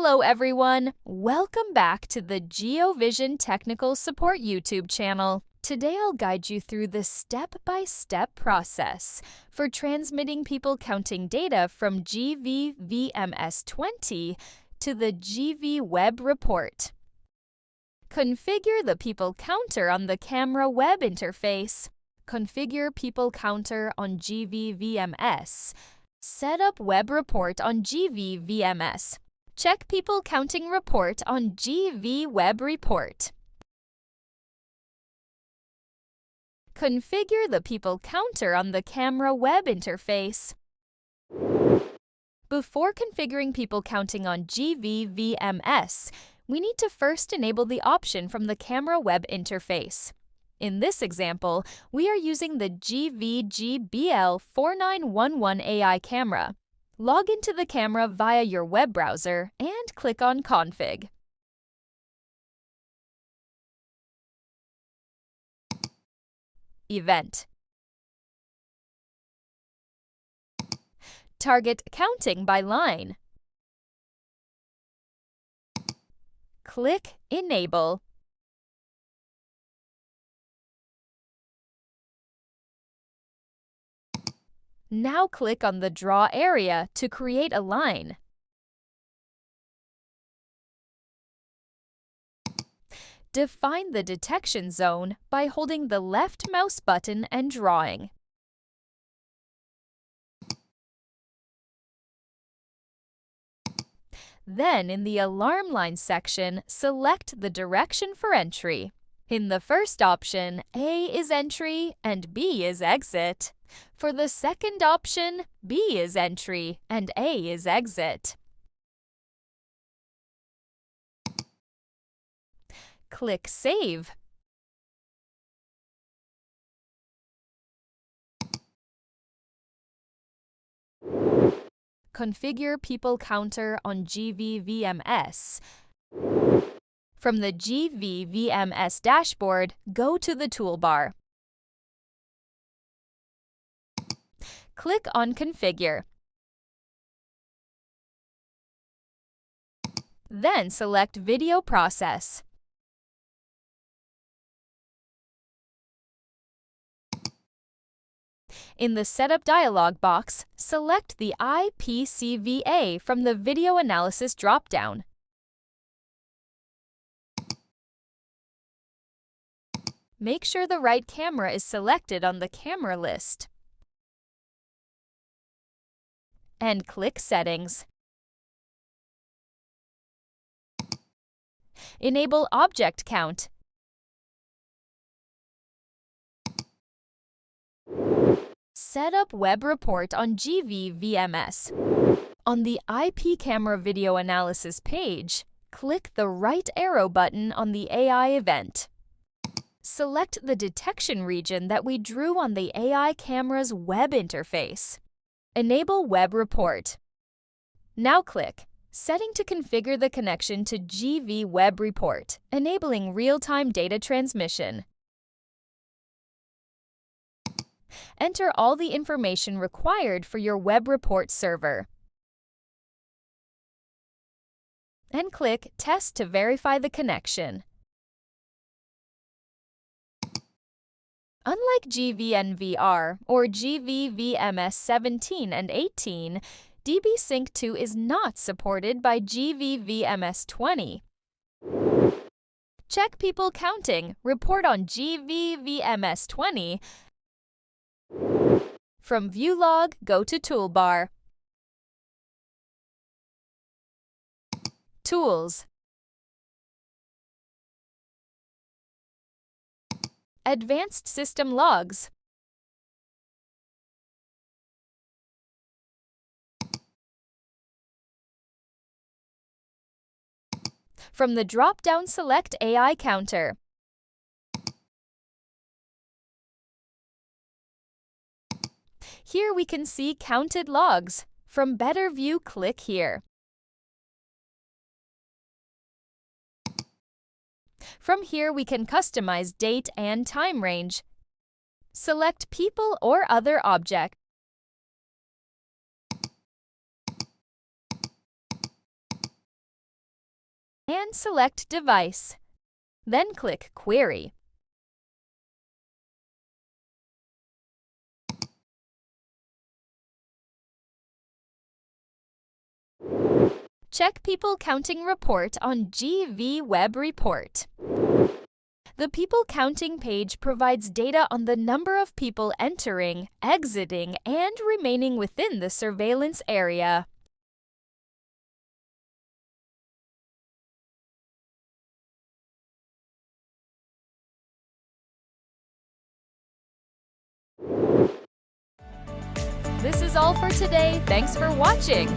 Hello everyone! Welcome back to the GeoVision Technical Support YouTube channel. Today I'll guide you through the step-by-step process for transmitting people counting data from GV-VMS 20 to the GV-Web Report. Configure the people counter on the camera web interface. Configure people counter on GV-VMS. Set up web report on GV-VMS. Check people counting report on GV-Web Report. Configure the people counter on the camera web interface. Before configuring people counting on GV-VMS, we need to first enable the option from the camera web interface. In this example, we are using the GV-GBL4911 AI camera. Log into the camera via your web browser and click on Config. Event. Target counting by line. Click Enable. Now click on the Draw area to create a line. Define the detection zone by holding the left mouse button and drawing. Then, in the Alarm Line section, select the direction for entry. In the first option, A is entry and B is exit. For the second option, B is entry and A is exit. Click Save. Configure people counter on GV-VMS. From the GV-VMS dashboard, go to the toolbar. Click on Configure. Then select Video Process. In the Setup dialog box, select the IPCVA from the Video Analysis dropdown. Make sure the right camera is selected on the camera list. And click Settings. Enable Object Count. Set up Web Report on GV-VMS. On the IP Camera Video Analysis page, click the right arrow button on the AI event. Select the detection region that we drew on the AI camera's web interface. Enable Web Report. Now click Setting to configure the connection to GV-Web Report, enabling real-time data transmission. Enter all the information required for your web report server. And click Test to verify the connection. Unlike GVNVR or GV-VMS 17 and 18, DB-Sync 2 is not supported by GV-VMS 20. Check people counting, report on GV-VMS 20. From View Log, go to Toolbar. Tools. Advanced System Logs. From the drop-down, select AI Counter. Here we can see counted logs. From Better View, click here. From here, we can customize date and time range. Select People or Other Object. and select Device. Then click Query. Check People Counting Report on GV-Web Report. The People Counting page provides data on the number of people entering, exiting, and remaining within the surveillance area. This is all for today. Thanks for watching.